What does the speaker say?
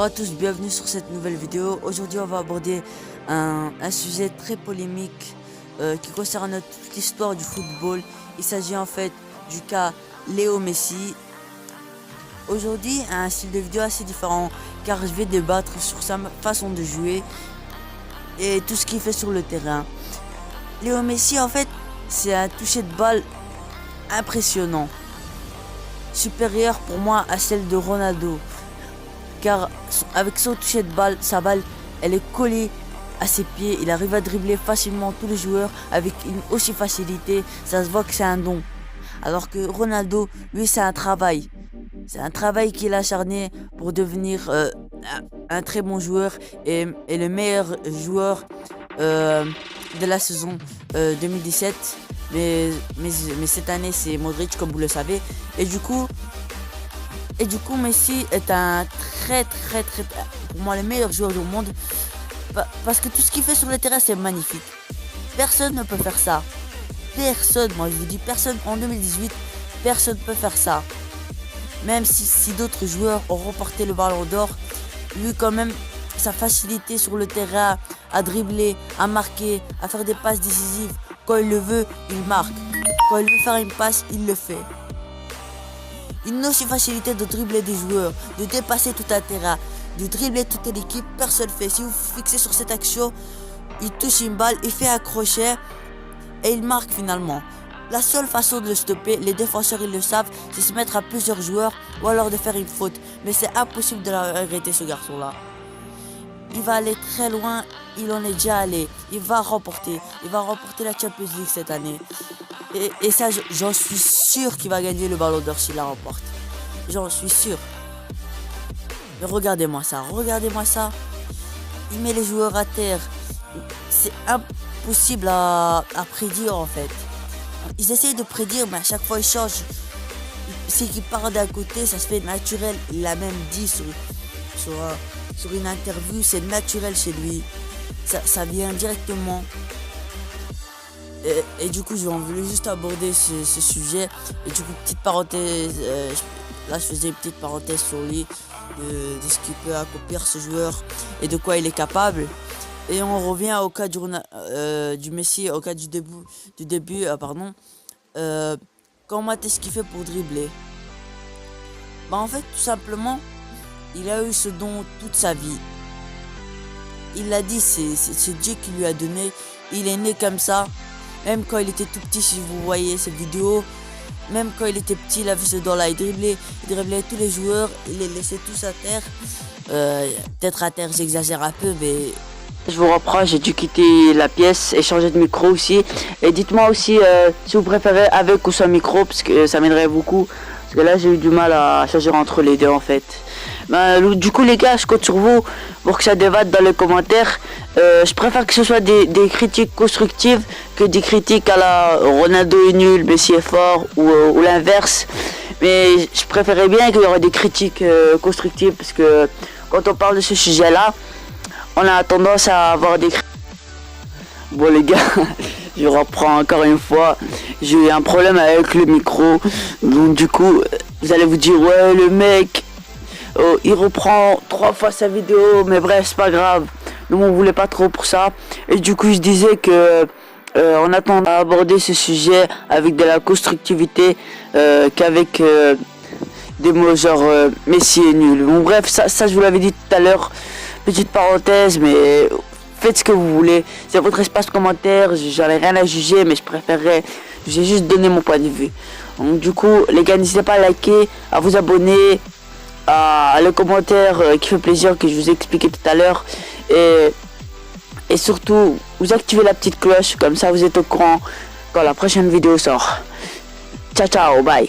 Bonjour à tous, bienvenue sur cette nouvelle vidéo. Aujourd'hui on va aborder un sujet très polémique qui concerne notre histoire du football. Il s'agit en fait du cas Léo Messi. Aujourd'hui un style de vidéo assez différent car je vais débattre sur sa façon de jouer et tout ce qu'il fait sur le terrain. Léo Messi en fait c'est un toucher de balle impressionnant, supérieur pour moi à celle de Ronaldo. Car avec son toucher de balle, sa balle, elle est collée à ses pieds. Il arrive à dribbler facilement tous les joueurs avec une aussi facilité. Ça se voit que c'est un don. Alors que Ronaldo, lui, c'est un travail. C'est un travail qu'il a acharné pour devenir un très bon joueur et le meilleur joueur de la saison 2017. Mais cette année, c'est Modric, comme vous le savez. Et du coup, Messi est un très pour moi le meilleur joueur du monde parce que tout ce qu'il fait sur le terrain c'est magnifique. Personne ne peut faire ça. Personne, moi je vous dis personne en 2018, personne ne peut faire ça. Même si d'autres joueurs ont remporté le ballon d'or, lui quand même sa facilité sur le terrain à dribbler, à marquer, à faire des passes décisives, quand il le veut, il marque. Quand il veut faire une passe, il le fait. Une aussi facilité de dribbler des joueurs, de dépasser tout un terrain, de dribbler toute l'équipe, personne ne fait. Si vous fixez sur cette action, il touche une balle, il fait un crochet et il marque finalement. La seule façon de le stopper, les défenseurs ils le savent, c'est se mettre à plusieurs joueurs ou alors de faire une faute. Mais c'est impossible de l'arrêter ce garçon-là. Il va aller très loin, il en est déjà allé, il va remporter la Champions League cette année. Et ça, j'en suis sûr qu'il va gagner le ballon d'or s'il la remporte. J'en suis sûr. Mais regardez-moi ça. Il met les joueurs à terre. C'est impossible à prédire en fait. Ils essayent de prédire, mais à chaque fois ils changent. C'est qu'il part d'un côté, ça se fait naturel. Il l'a même dit sur une interview, c'est naturel chez lui. Ça vient directement. Et du coup, je voulais juste aborder ce sujet. Et du coup, petite parenthèse, là je faisais une petite parenthèse sur lui, de ce qu'il peut accomplir ce joueur et de quoi il est capable. Et on revient au cas du Messi, au cas du début. Comment est-ce qu'il fait pour dribbler? En fait, tout simplement, il a eu ce don toute sa vie. Il l'a dit, c'est Dieu qui lui a donné. Il est né comme ça. Même quand il était tout petit, si vous voyez cette vidéo, même quand il était petit, il a vu ce don-là, il driblait tous les joueurs, il les laissait tous à terre. Peut-être à terre, j'exagère un peu, mais je vous reprends, j'ai dû quitter la pièce et changer de micro aussi. Et dites-moi aussi si vous préférez avec ou sans micro, parce que ça m'aiderait beaucoup. Parce que là, j'ai eu du mal à choisir entre les deux en fait. Du coup les gars, je compte sur vous pour que ça débatte dans les commentaires. Je préfère que ce soit des critiques constructives que des critiques à la Ronaldo est nul, Messi est fort ou l'inverse. Mais je préférerais bien qu'il y aurait des critiques constructives parce que quand on parle de ce sujet là, on a tendance à avoir des critiques. Bon les gars, je reprends encore une fois, j'ai eu un problème avec le micro. Donc du coup, vous allez vous dire ouais le mec, il reprend 3 fois sa vidéo, mais bref, c'est pas grave. Nous, on voulait pas trop pour ça. Et du coup, je disais que on attend à aborder ce sujet avec de la constructivité qu'avec des mots genre Messi est nul. Bon, bref, ça je vous l'avais dit tout à l'heure. Petite parenthèse, mais faites ce que vous voulez. C'est votre espace commentaire. J'en ai rien à juger, mais j'ai juste donné mon point de vue. Donc, du coup, les gars, n'hésitez pas à liker, à vous abonner. Le commentaire qui fait plaisir que je vous ai expliqué tout à l'heure et surtout vous activez la petite cloche comme ça vous êtes au courant quand la prochaine vidéo sort. Ciao bye.